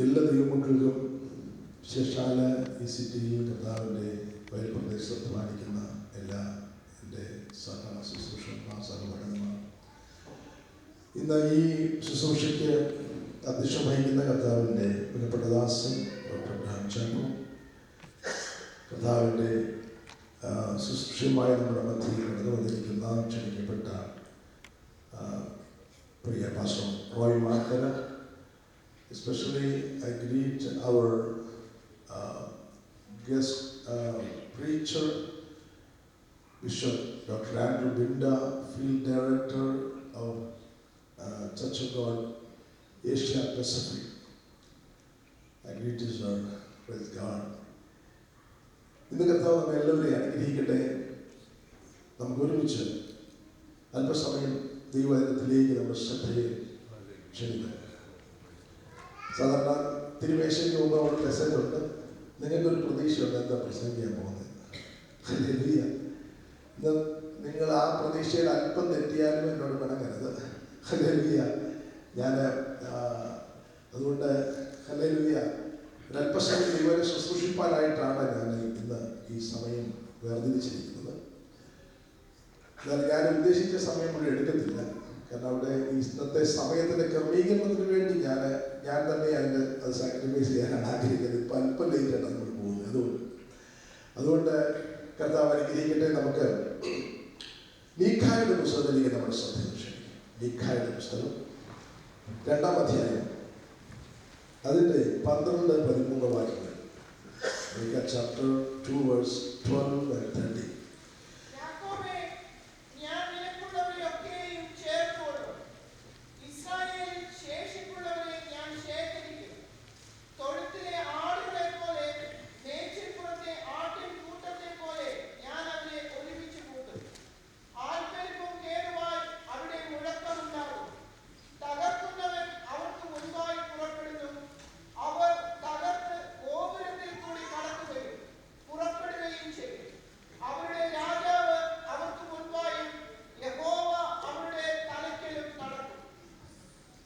എല്ലാ ദൈവമക്കൾക്കും ശേഷാല ECT കർത്താവിൻ്റെ വയൽ പ്രദേശത്ത് പാലിക്കുന്ന എല്ലാ എൻ്റെ സഹപഠനന്മാർ, ഇന്ന് ഈ ശുശ്രൂഷയ്ക്ക് അധ്യക്ഷം വഹിക്കുന്ന കർത്താവിൻ്റെ പ്രിയപ്പെട്ട ദാസൻ ഡോക്ടർ അബ്രഹാം ചാക്കോ, കർത്താവിൻ്റെ ശുശ്രൂഷയുമായി നമ്മുടെ മധ്യയിൽ കടന്നു വന്നിരിക്കുന്ന ക്ഷണിക്കപ്പെട്ട പ്രിയ pastor Roy Makkara. Especially I greet our guest preacher, Bishop Dr. Andrew Binda, Field Director of Church of God Asia Pacific. I greet his Lord. Praise God. ഇന്ന് കർത്താവ് നമ്മെ എല്ലാവരെയും അനുഗ്രഹിക്കട്ടെ. നമുക്ക് ഒരുമിച്ച് അല്പസമയം ദൈവത്തിലേക്ക് നമ്മുടെ ശ്രദ്ധയെ ക്ഷണിക്കാം. സാധാരണ തിരുമേശയ്ക്ക് മുമ്പ് അവിടെ മെസ്സേജ് ഉണ്ട്, നിങ്ങൾക്കൊരു പ്രതീക്ഷയുണ്ട് എന്താ പ്രസംഗിക്കാൻ പോകുന്നത്. നിങ്ങൾ ആ പ്രതീക്ഷയിൽ അല്പം തെറ്റിയാലും എന്നോട് പിണങ്ങരുത്. ഹല്ലേലൂയ. ഞാൻ അതുകൊണ്ട് ഹല്ലേലൂയ ഒരല്പസമയം ഇവരെ ശുശ്രൂഷിപ്പാനായിട്ടാണ് ഞാൻ ഇന്ന് ഈ സമയം വേർതിരിച്ചിരിക്കുന്നത്. എന്നാൽ ഞാൻ ഉദ്ദേശിച്ച സമയം മുഴുവൻ എടുക്കത്തില്ല. കാരണം അവിടെ ഇന്നത്തെ സമയത്തിൻ്റെ ക്രമീകരണത്തിന് വേണ്ടി ഞാൻ തന്നെ അത് സാക്രിഫൈസ് ചെയ്യാനാണ് ആഗ്രഹിക്കുന്നത്. ഇപ്പം അല്പം ലേറ്റാണ് നമ്മൾ പോകുന്നത്. അതുകൊണ്ട് കർത്താവ് അനുഗ്രഹിക്കട്ടെ. നമുക്ക് മീഖായുടെ പുസ്തകത്തിലേക്ക് നമ്മുടെ ശ്രദ്ധ ക്ഷണിക്കും. മീഖായുടെ പുസ്തകം 2-ാം അധ്യായം അതിൻ്റെ 12-13 വാക്യങ്ങൾ. Chapter 2 verse 12 and 13.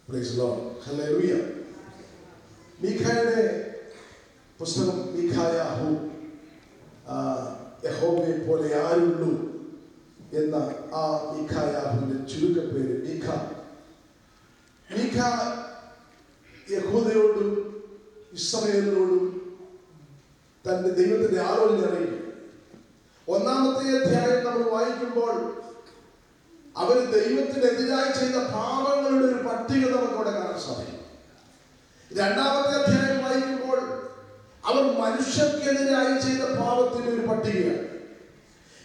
Praise the Lord. Hallelujah. മീഖായുടെ പുസ്തകം മീഖായാഹു യഹോവയെ പോലെ ആരുള്ളൂ എന്ന ആ മീഖായാഹുവിന്റെ ചുരുക്കപ്പേര് മീഖ. മീഖ യഹൂദയോടും ഇസ്രായേലിനോടും തന്റെ ദൈവത്തിന്റെ ആലോചന അറിയിക്കും. 1-ാമത്തെ അധ്യായം നമ്മൾ വായിക്കുമ്പോൾ അവർ ദൈവത്തിനെതിരായി ചെയ്ത പാപങ്ങളുടെ ഒരു പട്ടിക നമുക്ക് അവിടെ കാണാൻ സാധിക്കും. 2-ാമത്തെ അധ്യായം വായിക്കുമ്പോൾ അവർ മനുഷ്യർക്കെതിരായി ചെയ്ത പാപത്തിന്റെ ഒരു പട്ടികയാണ്.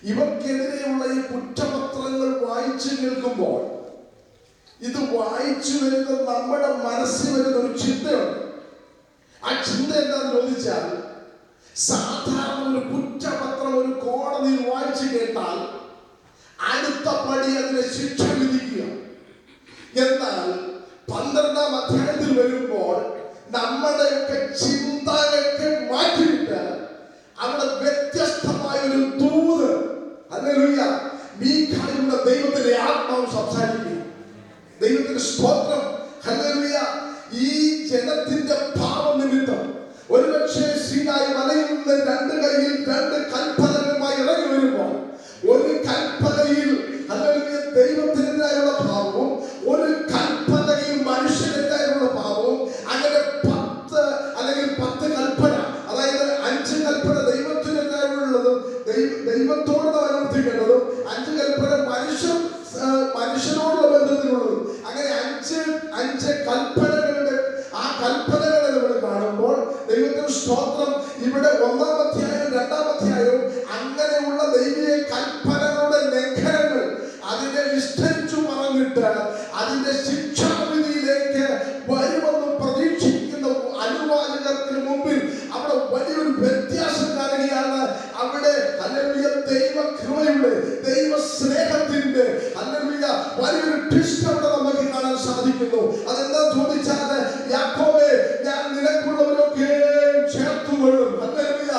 ഇവർക്കെതിരെയുള്ള ഈ കുറ്റപത്രങ്ങൾ വായിച്ചു കേൾക്കുമ്പോൾ ഇത് വായിച്ചു വരുന്ന നമ്മുടെ മനസ്സിൽ വരുന്ന ഒരു ചിന്തയുണ്ട്. ആ ചിന്ത എന്താണെന്ന് ചോദിച്ചാൽ, സാധാരണ ഒരു കുറ്റപത്രം ഒരു കോടതിയിൽ വായിച്ചു കേട്ടാൽ അടുത്ത പടി അതിനെ ശിക്ഷ വിധിക്കുക. എന്നാൽ 12-ാം അധ്യായത്തിൽ വരുമ്പോൾ നമ്മുടെയൊക്കെ ചിന്തയൊക്കെ മാറ്റിയിട്ട് അവിടെ വ്യത്യസ്തമായ ഒരു ദൂത്, ഹല്ലേലൂയ, മീഖായുടെ ദൈവത്തിന്റെ ആത്മാവ് സംസാരിക്കുക. ദൈവത്തിന്റെ സ്തോത്രം, ഹല്ലേലൂയ. ഈ ജനത്തിന്റെ പാപനിമിത്തം ഒരുപക്ഷെ സീനായി മലയിൽ നിന്ന് 2 കൈയിൽ 2 കൽപ്പനകളുമായി ഇറങ്ങി വരുമ്പോൾ ഒരു കൽപ്പനയിൽ ഹല്ലേലൂയ ദൈവത്തിനെതിരായുള്ള ഭാവവും ഒരു കൽപ്പനയിൽ മനുഷ്യനെതിരായുള്ള ഭാവവും, അങ്ങനെ 10 അല്ലെങ്കിൽ 10 കൽപ്പന, അതായത് 5 കൽപ്പന ദൈവത്തിനെതിരായുള്ളതും ദൈവത്തോട് അനുവർത്തിക്കേണ്ടതും 5 കൽപ്പന മനുഷ്യനോടുള്ള ബന്ധത്തിലുള്ളതും, അങ്ങനെ 5 കൽപ്പനകളുടെ ആ കൽപ്പനകളെ നമ്മൾ കാണുമ്പോൾ ദൈവത്തിന് സ്തോത്രം. ഇവിടെ 1-ാം അധ്യായവും 2-ാം അധ്യായവും അങ്ങനെയുള്ള ദൈവീയ കൽപ്പനകളുടെ ലംഘനങ്ങൾ അതിനെ വിസ്തരിച്ചു പറഞ്ഞിട്ട് അതിന്റെ ശിക്ഷാവിധിയിലേക്ക് വരുമെന്ന് പ്രതീക്ഷിക്കുന്ന അനുവാചകർക്ക് മുമ്പിൽ അവിടെ വലിയൊരു വ്യത്യാസം കാണുകയാണ്. അവിടെ ഹല്ലേലൂയ ദൈവകൃപയുടെ ദൈവ സ്നേഹത്തിന്റെ ഹല്ലേലൂയ വലിയൊരു ട്വിസ്റ്റ് അവിടെ നമുക്ക് കാണാൻ സാധിക്കുന്നു. അതെന്താ ചോദിച്ചാൽ, യാക്കോബേ ഞാൻ നിനക്കുള്ളവരൊക്കെ ചേർത്തുകൊള്ളും. ഹല്ലേലൂയ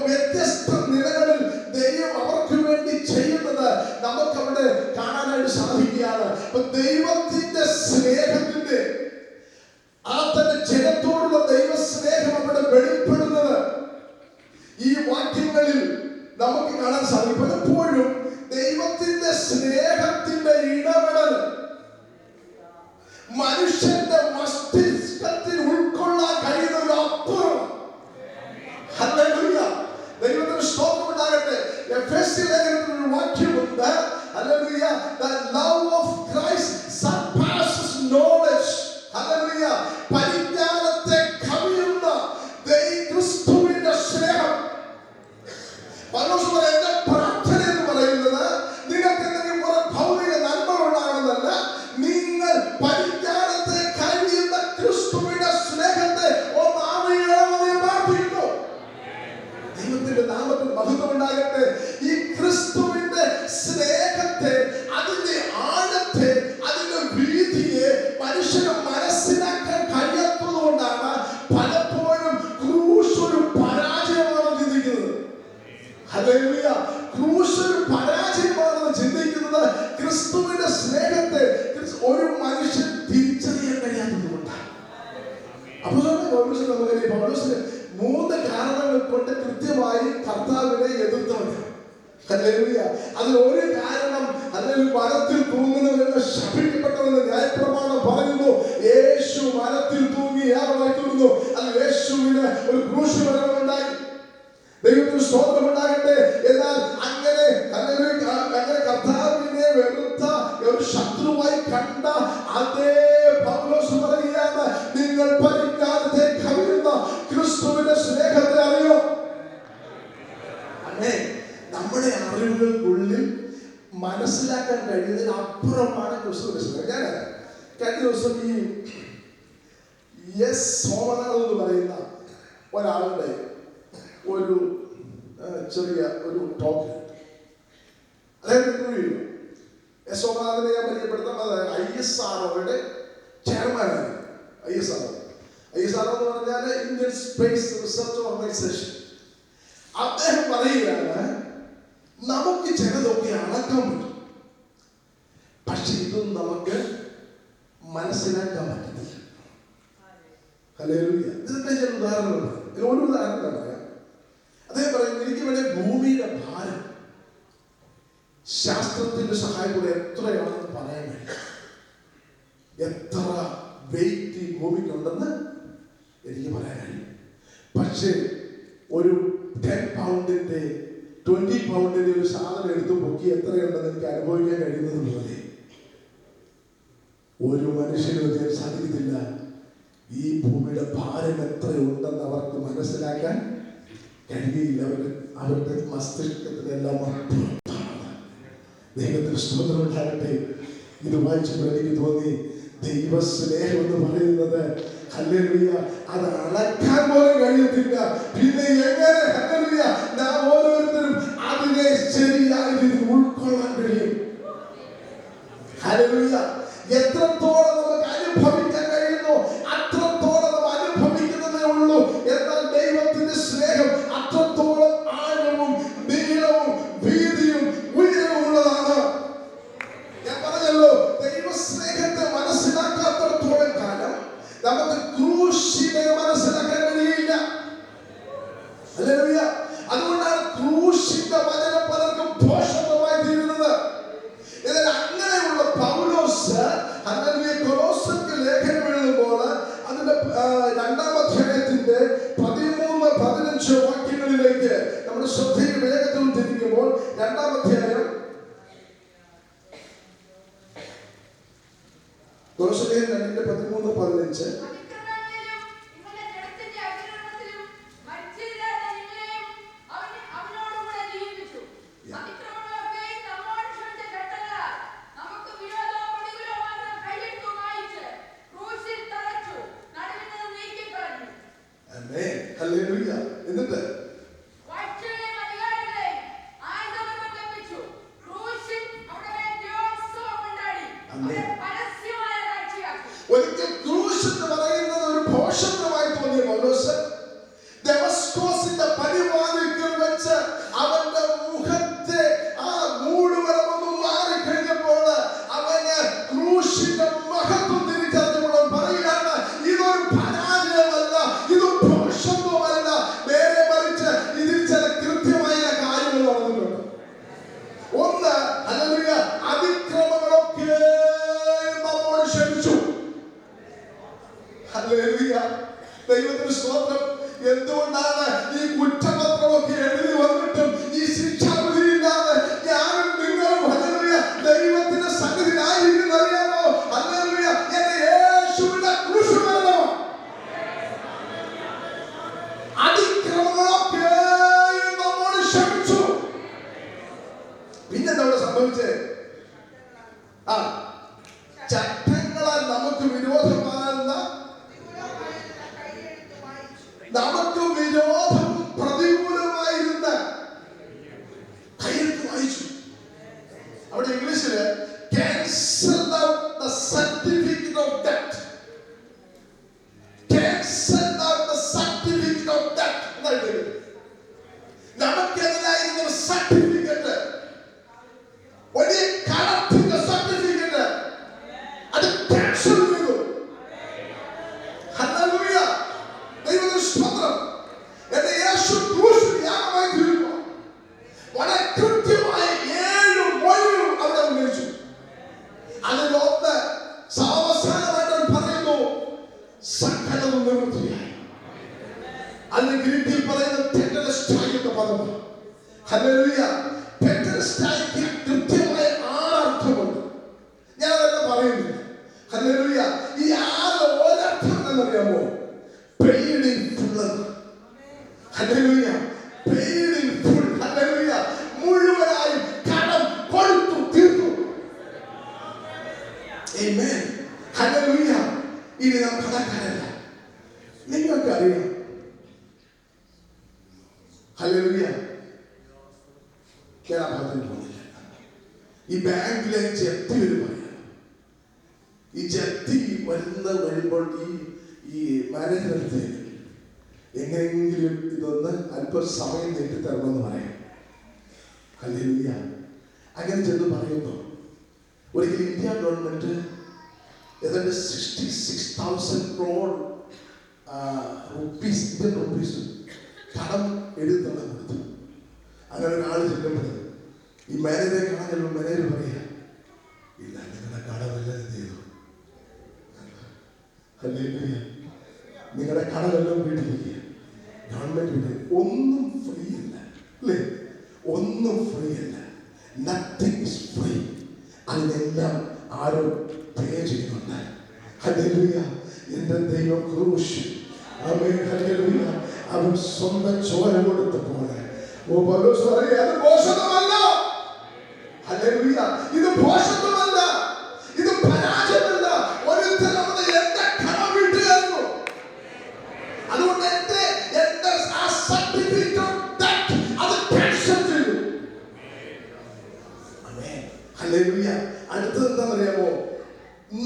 വ്യത്യസ്ത നിലകളിൽ ദൈവം അവർക്ക് വേണ്ടി ചെയ്യുന്നത് നമുക്ക് അവിടെ കാണാനായിട്ട് സാധിക്കുകയാണ്. ദൈവത്തിന്റെ സ്നേഹത്തിന്റെ ആ തന്നെ ജനത്തോടുള്ള ദൈവസ്നേഹം അവിടെ വെളിപ്പെടുന്നത് ഈ വാക്യങ്ങളിൽ നമുക്ക് കാണാൻ സാധിക്കും. പലപ്പോഴും ദൈവത്തിന്റെ സ്നേഹത്തിന്റെ ഇടപെടൽ മനുഷ്യന്റെ മസ്തിഷ്കത്തിൽ ഉൾക്കൊള്ളാൻ കഴിയുന്ന ഒരു അപ്പുറം. ഹല്ലേലൂയ, ദൈവത്തിന് സ്തോത്രം ഉണ്ടാകട്ടെ. എഫെസ്യ ലേഖനത്തിൽ ഒരു വാക്യമുണ്ട്, ഹല്ലേലൂയ, the love of Christ surpasses knowledge. ഹല്ലേലൂയ, പരിജ്ഞാനത്തെ കവിയുന്ന ക്രിസ്തുവിന്റെ സ്നേഹം. പൗലോസ് പറയുന്ന പ്രാർത്ഥന എന്ന് പറയുന്നത് നിങ്ങൾക്ക് എന്തെങ്കിലും കുറെ ഭൗതിക നന്മ ഉണ്ടാകണമെന്നല്ല, നിങ്ങൾ പരിജ്ഞാനത്തെ കവിയുന്ന ക്രിസ്തുവിന്റെ സ്നേഹത്തെ ഒന്ന് അറിയണമെന്ന് പ്രാർത്ഥിക്കുന്നു. ദൈവത്തിന്റെ നാമത്തിൽ മഹത്വം ഉണ്ടാകട്ടെ. ഈ ക്രിസ്തുവിന്റെ സ്നേഹത്തെ, അതിന്റെ ആഴത്തെ, അതിന്റെ വീതിയെ മനുഷ്യന് മനസ്സിലാക്കാൻ കഴിയാത്തത് കൊണ്ടാണ് പലപ്പോഴും ക്രൂശ് ഒരു പരാജയമാണെന്ന് ചിന്തിക്കുന്നത്. ഹല്ലേലൂയ, ക്രൂശ് ഒരു പരാജയമാണെന്ന് ചിന്തിക്കുന്നത് ക്രിസ്തുവിന്റെ സ്നേഹത്തെ ഒരു മനുഷ്യൻ തിരിച്ചറിയാൻ കഴിയാത്തത് കൊണ്ടാണ്. അപ്പോൾ പൗലോസിന് 3 കാരണങ്ങൾ കൊണ്ട് കൃത്യമായി കർത്താവിനെ എതിർത്തവന്. ഹല്ലേലൂയ, അതിൽ ഒരു കാരണം അല്ലെങ്കിൽ മരത്തിൽ തൂങ്ങുന്നവരെന്ന് ശപിക്കപ്പെട്ടവെന്ന് ന്യായപ്രമാണം പറയുന്നു. യേശു മരത്തിൽ തൂങ്ങി യാഗമായി തീർന്നു. അത് യേശുവിന് ഒരു ക്രൂശ് മരണമുണ്ടായി. ദൈവത്തിന് സ്തോത്രം ഉണ്ടാകട്ടെ. എന്നാൽ അങ്ങനെ കർത്താവിനെ വെറുത്ത ഒരു ശത്രുവായി കണ്ട അതേ പൗലോസ് പറയുകയാണ്, നിങ്ങൾ പരിജ്ഞാനത്തെ കവിയുന്ന ക്രിസ്തുവിന്റെ സ്നേഹത്തെ അറിയോ. അങ്ങനെ നമ്മുടെ അറിവുകൾക്കുള്ളിൽ മനസ്സിലാക്കാൻ കഴിയുന്നതിന് അപ്പുറമാണ് ക്രിസ്തുവിന്റെ സ്നേഹം. ഞാൻ കഴിഞ്ഞ ദിവസം ഈ സോമനാഥ് എന്ന് പറയുന്ന ഒരാളുടെ ഒരു ചെറിയ ഒരു ടോക്ക് അദ്ദേഹത്തിന് സോമനാഥിനെ ഞാൻ പരിചയപ്പെടുത്താം. ISROയുടെ ചെയർമാനാണ്. ISRO എന്ന് പറഞ്ഞാൽ ഇന്ത്യൻ സ്പേസ് റിസർച്ച് ഓർഗനൈസേഷൻ. അദ്ദേഹം പറയുകയാണ്, നമുക്ക് ചിലതൊക്കെ അളക്കാൻ പറ്റും, പക്ഷെ ഇതൊന്നും നമുക്ക് മനസ്സിലാക്കാൻ പറ്റുന്നില്ല. ഹല്ലേലൂയ, ഇതിന്റെ ചില ഉദാഹരണങ്ങളുണ്ട്. ഒരു ഉദാഹരണം പറയാം. അദ്ദേഹം പറയുന്നത്, എനിക്ക് വേണ്ടി ഭൂമിയുടെ ഭാരം ശാസ്ത്രത്തിന്റെ സഹായത്തോടെ എത്രയാണെന്ന് പറയാൻ കഴിയും. എത്ര വെയിറ്റ് ഈ ഭൂമിക്കുണ്ടെന്ന് എനിക്ക് പറയാൻ കഴിയും. പക്ഷേ ഒരു 10 പൗണ്ടിന്റെ 20 പൗണ്ടിന്റെ ഒരു സാധനം എടുത്ത് പൊക്കി എത്രയുണ്ടെന്ന് എനിക്ക് അനുഭവിക്കാൻ കഴിയുന്നത് പോലെ ഒരു മനുഷ്യനും ചെയ്യാൻ സാധിക്കത്തില്ല. ഈ ഭൂമിയുടെ ഭാരം എത്രയുണ്ടെന്ന് അവർക്ക് മനസ്സിലാക്കാൻ കഴിയില്ല. അവരുടെ മസ്തിഷ്കത്തിലെല്ലാം ദൈവത്തിന് സ്തോത്രം ഉണ്ടാകട്ടെ. ഇത് വായിച്ചപ്പോൾ എനിക്ക് തോന്നി, ദൈവസ്നേഹം എന്ന് പറയുന്നത് ഹല്ലേലൂയ, അത് അളക്കാൻ പോലും കഴിയത്തില്ല. പിന്നെ എങ്ങനെ ഹല്ലേലൂയ നാം ഓരോരുത്തരും അതിനെ ശരിയായ രീതിയിൽ ഉൾക്കൊള്ളാൻ കഴിയും. ഹല്ലേലൂയ, എത്രത്തോളം നമുക്ക് അനുഭവിക്കാൻ കഴിയുന്നു അത്രത്തോളം നമ്മൾ അനുഭവിക്കുന്നതേ ഉള്ളൂ. എന്നാൽ ദൈവത്തിന്റെ സ്നേഹം അത്രത്തോളം ആഴവും നീളവും വീതിയും ഉയരവും ഉള്ളതാണ്. ഞാൻ പറഞ്ഞല്ലോ, ദൈവസ്നേഹത്തെ മനസ്സിലാക്കാത്തടത്തോളം കാലം നമുക്ക് ക്രൂശിനെ മനസ്സിലാക്കാൻ കഴിയില്ല. ഹല്ലേലൂയ, അതുകൊണ്ടാണ് ക്രൂശിന്റെ വചനം പലർക്കും പോഷകമായി തീരുന്നത്. എന്നാൽ അങ്ങനെയുള്ള പൗലോസ് ഹല്ലേലൂയ കൊലോസ്യർക്ക് ലേഖനം എഴുതുമ്പോൾ അതിന്റെ 2-ാം അധ്യായത്തിന്റെ 13-15 വാക്യങ്ങളിലേക്ക് നമ്മുടെ ശ്രദ്ധയിൽ വേഗത്തിൽ തിരിക്കുമ്പോൾ 2-ാം അധ്യായം കൊലോസ്യർ 2:13-15 ഹല്ലേലൂയ. എന്നിട്ട് ഒരിക്കൽ ക്രൂശ് എന്ന് പറയുന്നത് സംഭവിച്ചേ? ചട്ടങ്ങളാൽ നമുക്ക് വിരോധമാകുന്ന, നമുക്ക് വിരോധം പ്രതികൂലമായിരുന്ന കയ്യെഴുത്ത് വായിച്ചു. അവിടെ ഇംഗ്ലീഷില് cancel out the certificate of debt. Cancel out the certificate of debt. നമുക്കെതിരായിരുന്ന സർട്ടിഫിക്കറ്റ്, വലിയ കടത്തിന്റെ സർട്ടിഫിക്കറ്റ്, അത് ക്യാൻസൽ ചെയ്തു. ഹല്ലേലൂയ. ദൈവത്തിന്റെ സ്തോത്രം. എന്റെ യേശു ക്രൂശിൽ യാഗമായി തീർന്നു. വളരെ കൃത്യമായി 7 മൊഴികൾ അവിടെ ഉന്നയിച്ചു. അതിലൊന്ന് സാവധാനമായിട്ട് പറയുന്നു, സകലവും നിവൃത്തിയായി. അന്ന് ഗ്രീക്കിൽ പറയുന്ന ടെറ്റനസ്റ്റായി എന്ന പദമാണ്. ഹല്ലേലൂയ. ടെറ്റനസ്റ്റായിക്ക് കൃത്യമായ 6 അർത്ഥമുണ്ട്. ഞാൻ അതെല്ലാം പറയുന്നില്ല. ഹല്ലേലൂയ. ഈ 6 ഒരർത്ഥം എന്നറിയാമോ? Paid in full. Hallelujah. Paid in full. Hallelujah. മുഴുവനായി കടം കൊടുത്തു തീർന്നു. ആമേൻ. ഹല്ലേലൂയ. ഇനി നാം കടക്കാരല്ല. നിങ്ങൾക്ക് അറിയാം, ഹല്ലേലൂയ, കേരളത്തിൽ പോകുന്നില്ല. ഈ ബാങ്കിലെ ജപ്തി വരും പറയാം. ഈ ജപ്തി വരുമ്പോൾ ഈ മാനേജ്മെന്റ് എങ്ങനെയെങ്കിലും ഇതൊന്ന് അല്പസമയം നീട്ടി തരണമെന്ന് പറയാം. ഹല്ലേലൂയ. അങ്ങനെ ചെന്ന് പറയുന്നു. ഒരിക്കൽ ഇന്ത്യ ഗവൺമെന്റ് ഏതാണ്ട് 66,000 crore rupees, Indian rupees കടം എഴുതുന്ന കൊടുത്തു. അങ്ങനെ ഒരാൾ ചെല്ലുമ്പോൾ ഈ മാനേജറെ കാണാൻ ചെല്ലുമ്പോൾ മാനേജർ പറയാ, ഇല്ല, നിങ്ങളുടെ കടമെല്ലാം എന്ത് ചെയ്തു? ഹല്ലേലൂയ. നിങ്ങളുടെ കടമെല്ലാം വീട്ടിലിരിക്കുക. ഗവൺമെന്റ് ഒന്നും ഫ്രീ അല്ല, അല്ലേ? ഒന്നും ഫ്രീ അല്ല. Nothing is free. അതിനെല്ലാം ആരോ പേ ചെയ്യുന്നുണ്ട്. ഹല്ലേലൂയ. എന്റെ ദൈവം ക്രൂശ്, ആമേൻ, ഹല്ലേലൂയ, അവൻ സ്വന്തം ചോര കൊടുത്തപ്പോൾ പൗലോസ് പറയുക, അത് ഭോഷത്വമല്ല. ഹല്ലേലൂയ. ഇത് ഭോഷത്വമല്ല, ഇത് പരാജയമല്ല. ഒരുത്തൻ എന്റെ കടം വീട്ടുകയായിരുന്നു. അതുകൊണ്ട് എന്റെ ആ സർട്ടിഫിക്കറ്റ് ഓഫ് ഡെറ്റ് അത് ക്യാൻസൽ ചെയ്തു. ആമേൻ, ഹല്ലേലൂയ. അടുത്തത് എന്താണെന്നറിയാമോ?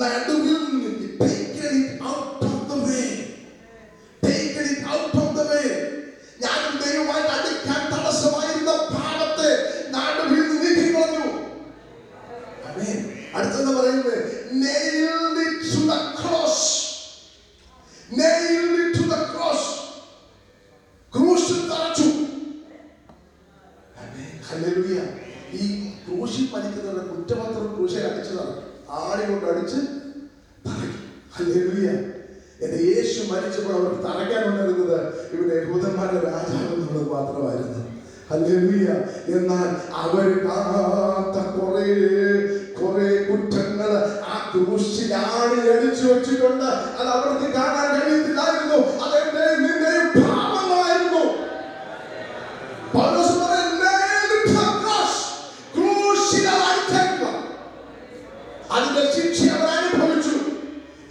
നടുവിൽ നിന്ന് taken it out of the way. Taken it out of the way. ഞാനും ദൈവമായിട്ട് അടുക്കാൻ തടസ്സമായിരുന്ന പാപത്തെ നടുവിൽ നിന്ന് നീക്കിക്കളഞ്ഞു. ആമേൻ. അടുത്തെന്താ പറയുന്നത്? nailed it to the cross. Nailed it to the cross. ക്രൂശിൽ തറച്ചു. ആമേൻ, ഹല്ലേലൂയ. ഈ ക്രൂശിൽ മരിക്കുന്നവരുടെ കുറ്റപത്രം ക്രൂശിൽ അടിച്ചതാണ്. ആണി കൊണ്ട് അടിച്ച് തറയ്ക്കും. ഹല്ലേലൂയ. എന്റെ യേശു മരിച്ചപ്പോൾ അവർ തറയ്ക്കാനുണ്ടായിരുന്നത് ഇവിടെ യഹൂദന്മാരുടെ രാജാവ് എന്നുള്ളത് മാത്രമായിരുന്നു. ഹല്ലേലൂയ. എന്നാൽ അവർ കാണാത്ത കുറെ കുറ്റങ്ങൾ ആ ക്രൂശിൽ ആണി അടിച്ചു വെച്ചിട്ടുണ്ട്. അത് അവർക്ക് കാണാൻ കഴിയത്തില്ലായിരുന്നു. അതെന്റെ നിന്റെയും പാപങ്ങളായിരുന്നു. പൗലോസ് പറയുന്നു, അതിന്റെ ശിക്ഷ അവർ അനുഭവിച്ചു.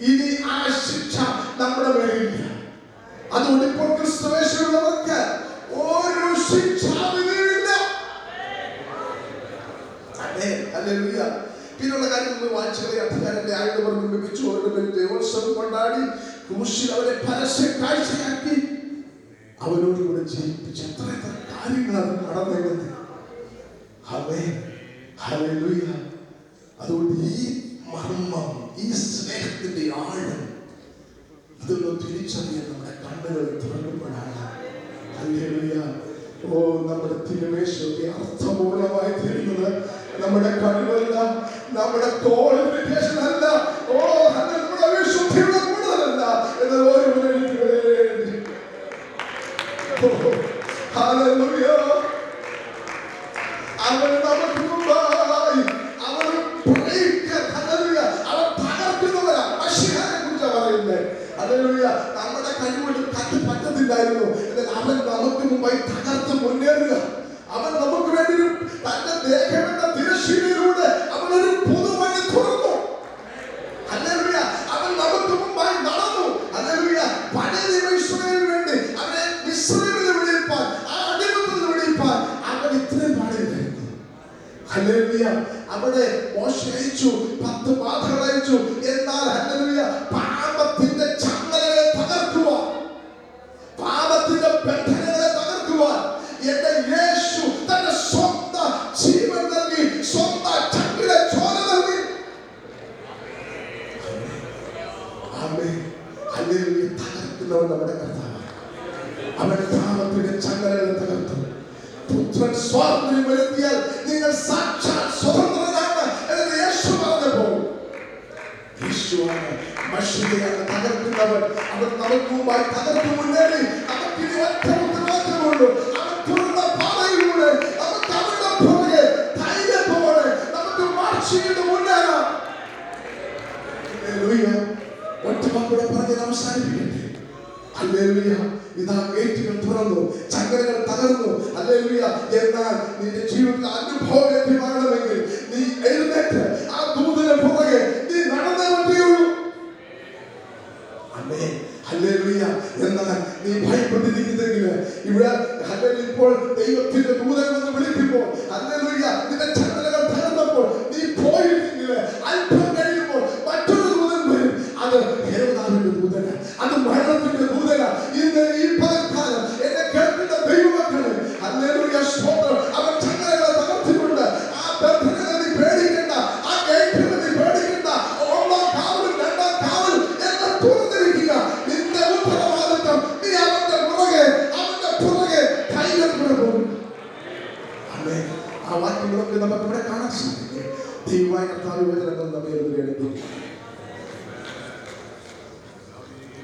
ഇനി ആ ശിക്ഷ നമ്മുടെ മേലില്ല. അതുകൊണ്ട് ഇപ്പോൾ ക്രിസ്തുവേശുള്ളവർക്ക് ഒരു ശിക്ഷാവിധിയുമില്ല. ഹല്ലേലൂയ. പിന്നുള്ള കാര്യം നമ്മൾ വായിച്ചത് അധികാരത്തെ ആയുധം ലഭിച്ചു. അവരുടെ പേര് ദൈവോത്സവം കൊണ്ടാടി ക്രൂശിൽ അവരെ പരസ്യ കാഴ്ചയാക്കി അവരോട് കൂടെ ജീവിപ്പിച്ച എത്ര കാര്യങ്ങളാണ് നടന്നത്. ആമേൻ, ഹല്ലേലൂയ. അതുകൊണ്ട് ഈ മർമ്മം, ഈ സ്നേഹത്തിന്റെ ആഴം ഇതൊന്നും തിരിച്ചറിയാൻ നമ്മുടെ കണ്ണുകൾ തുറക്കുമ്പോഴാണ്. ഹല്ലേലൂയ. ഓ, നമ്മുടെ തിരുമേശയൊക്കെ അർത്ഥപൂർണമായി തീരുന്നത് നമ്മുടെ കഴിവല്ല, നമ്മുടെ ക്വാളിഫിക്കേഷനല്ല, ഓ നമ്മുടെ വിശുദ്ധിയുടെ കൂടുതലല്ല എന്നാൽ ഓരോരുത്തർക്ക് വേണ്ടി. ഹല്ലേലൂയ. അവൻ നമുക്ക് മുമ്പായി നമ്മുടെ കഴിവുകൾ പറ്റത്തില്ലായിരുന്നു. അവൻ നമുക്ക് മുമ്പായി തകർത്ത് മുന്നേറുക. അവൻ നമുക്ക് വേണ്ടി തന്റെ ദേഹമെന്ന തിരശ്ശീലയിൽ ഹല്ലേലൂയ. അവിടെ മോശ അയച്ചു, 10 ബാധകൾ അയച്ചു. എന്നാൽ ഹല്ലേലൂയ പാപത്തിന്റെ ചങ്ങലകളെ തകർക്കുവാൻ, പാപത്തിന്റെ ബന്ധനങ്ങളെ തകർക്കുവാൻ എന്റെ യേശു തന്റെ സ്വന്തം ജീവൻ നൽകി, സ്വന്തം ചങ്കിലെ ചോര നൽകി. ആമേൻ. ഹല്ലേലൂയ. തകർക്കുന്നവൻ നമ്മുടെ കർത്താവ്. അവൻ പാപത്തിന്റെ ചങ്ങലകളെ തകർത്തു. പുത്രൻ സ്വാതന്ത്ര്യം വരുത്തിയാൽ നിങ്ങൾ സാക്ഷാൽ സ്വതന്ത്രനാണ് എന്ന് യേശു പറഞ്ഞപ്പോൾ, യേശുവാണ് മനുഷ്യരെയാണ് തകർക്കുന്നവൻ. അവൻ നമുക്ക് മുമ്പായി തകർത്തു മുന്നേറി. നമുക്കിനി ഒറ്റ ഉത്തരവാദിത്തമുള്ളൂ. അവൻ തുറന്ന പാതയിലൂടെ നമുക്ക് അവരുടെ പുറകെ ധൈര്യത്തോടെ നമുക്ക് മാർച്ച് ചെയ്ത് മുന്നേറാം. ഹല്ലേലൂയ. ഒറ്റ വാക്കുകൂടെ പറഞ്ഞ് അവസാനിപ്പിക്കട്ടെ. ഹല്ലേലൂയ. ഇതാ ഗേറ്റുകൾ തുറന്നു, ചങ്ങലകൾ തകർന്നു. ഹല്ലേലൂയ. എന്നാൽ നിന്റെ ജീവിതത്തിൽ അനുഭവം ലഭ്യമാകണമെങ്കിൽ നീ എഴുന്നേറ്റ് ആ ദൂതന്റെ പുറകെ നീ നടന്നേ പറ്റുകയുള്ളൂ. ആമേൻ. ഹല്ലേലൂയ. എന്നാൽ നീ ഭയപ്പെട്ടിരിക്കുന്നെങ്കിൽ ഇവിടെ ഹല്ലേലൂയ ഇപ്പോൾ ദൈവത്തിന്റെ ദൂതൻ എന്ന് വിളിക്കുമ്പോൾ, ഹല്ലേലൂയ നിന്റെ ചങ്ങലകൾ തകർന്നപ്പോൾ നീ പോയിരുന്നെങ്കിൽ അല്പം കഴിയുമ്പോൾ മറ്റൊരു ദൂതൻ വരും. അത് ഹേരോദാവിന്റെ ദൂതന, അത് മരണത്തിന്റെ ദൂതന. ഇന്ന് ഈ പകൽക്കാലം എന്നെ കേൾക്കുന്ന ദൈവമക്കളെ, ഹല്ലേലൂയ സ്തോത്രം, അവൻ ചങ്ങലകളെ തകർത്തിട്ടുണ്ട്. ആ ബന്ധനങ്ങളെ നീ പേടിക്കണ്ട, ആ ഗേറ്റുകളെ നീ പേടിക്കണ്ട. ഒന്നാം കാവലും രണ്ടാം കാവൽ എന്നെ തുറന്നിരിക്കുക. നിന്റെ ഉത്തരവാദിത്വം നീ അവന്റെ പുറകെ ധൈര്യത്തോടെ പോകും. ആമേൻ. ആ വാക്യങ്ങളൊക്കെ നമുക്ക് ഇവിടെ കാണാൻ സാധിക്കും. ദൈവമായ കർത്താവിന്റെ വചനങ്ങൾ നമ്മെ